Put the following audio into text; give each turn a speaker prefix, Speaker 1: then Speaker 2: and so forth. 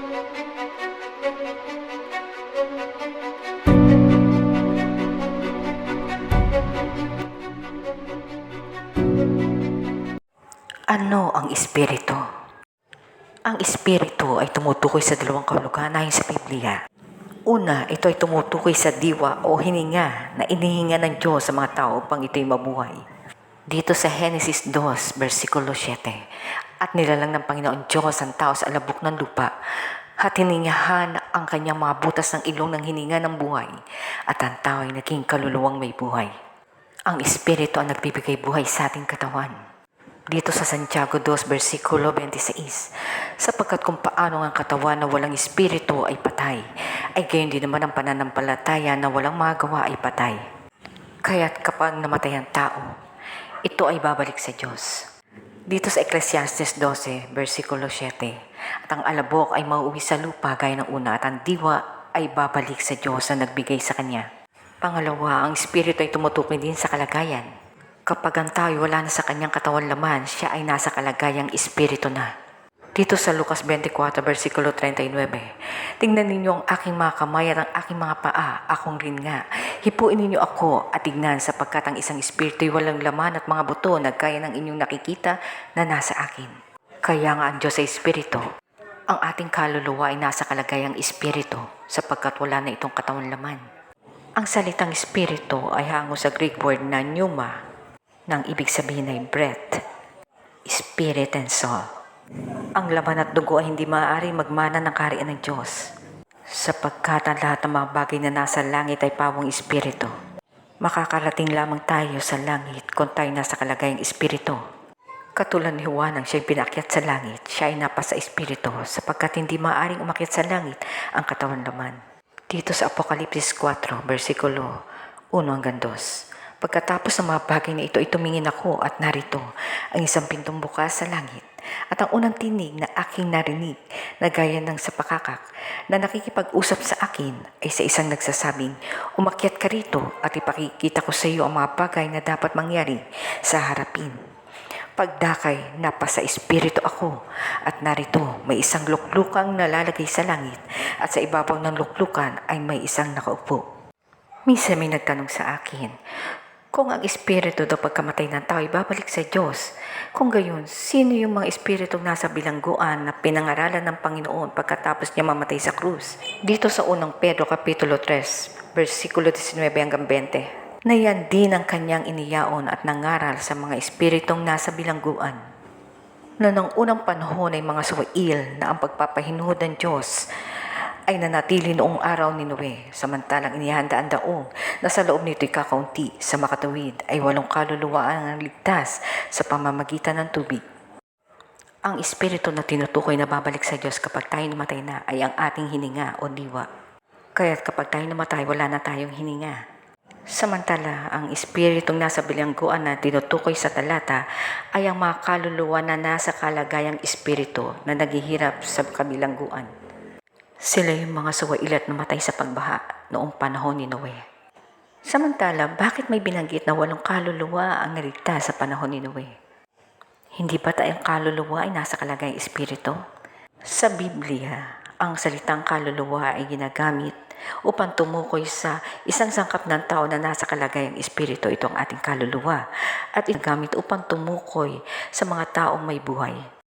Speaker 1: Ano ang espiritu? Ang espiritu ay tumutukoy sa dalawang kahulugan ayon sa Biblia. Una, ito ay tumutukoy sa diwa o hininga na inihinga ng Diyos sa mga tao upang ito'y mabuhay. Dito sa Genesis 2, versikulo 7, at nilalang ng Panginoon Diyos ang tao sa alabok ng lupa, at hiningahan ang kanyang mga butas ng ilong ng hininga ng buhay, at ang tao ay naging kaluluwang may buhay. Ang espiritu ang nagbibigay buhay sa ating katawan. Dito sa Santiago 2, versikulo 26, sapagkat kung paano ang katawan na walang espiritu ay patay, ay gayon din naman ang pananampalataya na walang magawa ay patay. Kaya't kapag namatay ang tao, ito ay babalik sa Diyos. Dito sa Ecclesiastes 12, versikulo 7, at ang alabok ay mauuwi sa lupa gaya ng una, at ang diwa ay babalik sa Diyos na nagbigay sa kanya. Pangalawa, ang espiritu ay tumutukoy din sa kalagayan. Kapag ang tao wala na sa kanyang katawan laman, siya ay nasa kalagayang espiritu na. Dito sa Lucas 24, versikulo 39, tingnan ninyo ang aking mga kamay at ang aking mga paa, akong rin nga. Hipuin ninyo ako at tignan, sapagkat ang isang espiritu ay walang laman at mga buto na gaya ng inyong nakikita na nasa akin. Kaya nga ang Diyos ay espiritu. Ang ating kaluluwa ay nasa kalagayang espiritu, sapagkat wala na itong katawan laman. Ang salitang espiritu ay hango sa Greek word na pneuma, nang ibig sabihin ay breath, spirit and soul. Ang laman at dugo ay hindi maaari magmana ng kaharian ng Diyos, sapagkat ang lahat ng mga bagay na nasa langit ay pawang espiritu. Makakarating lamang tayo sa langit kung tayo nasa kalagayang espiritu. Katulad ni Juan nang siya'y pinakyat sa langit, siya ay napasa espiritu, sapagkat hindi maaaring umakyat sa langit ang katawan laman. Dito sa Apokalipsis 4, versikulo 1 hanggang 2. Pagkatapos ng mga bagay na ito ay tumingin ako at narito ang isang pintong bukas sa langit. At ang unang tinig na aking narinig na gaya ng sa pakakak na nakikipag-usap sa akin ay sa isang nagsasabing, umakyat ka rito at ipakikita ko sa iyo ang mga bagay na dapat mangyari sa harapin. Pagdakay, napasa espiritu ako at narito may isang luklukang nalalagay sa langit at sa ibabaw ng luklukan ay may isang nakaupo. Minsan may nagtanong sa akin, kung ang espiritu daw pagkamatay ng tao ay babalik sa Diyos, kung gayon, sino yung mga espiritong nasa bilangguan na pinangaralan ng Panginoon pagkatapos niya mamatay sa krus? Dito sa unang Pedro Kapitulo 3, versikulo 19 hanggang 20, na yan din ang kanyang iniyaon at nangaral sa mga espiritong nasa bilangguan. Na ng unang panahon ay mga suwail na ang pagpapahinuhod ng Diyos ay nanatili noong araw ni Noe, samantalang inihandaan daong na sa loob nito'y kakaunti sa makatuwid ay 8 kaluluwa ang ligtas sa pamamagitan ng tubig. Ang espiritu na tinutukoy na babalik sa Diyos kapag tayo namatay na ay ang ating hininga o diwa. Kaya't kapag tayo namatay, wala na tayong hininga. Samantala, ang espiritong nasa bilangguan na tinutukoy sa talata ay ang mga kaluluwa na nasa kalagayang espiritu na naghihirap sa kabilangguan. Sila yung mga suwail at namatay sa pagbaha noong panahon ni Noe. Samantala, bakit may binanggit na 8 kaluluwa ang naligtas sa panahon ni Noe? Hindi ba tayong kaluluwa ay nasa kalagayang espiritu? Sa Biblia, ang salitang kaluluwa ay ginagamit upang tumukoy sa isang sangkap ng tao na nasa kalagayang espiritu, itong ating kaluluwa, at ginagamit upang tumukoy sa mga taong may buhay.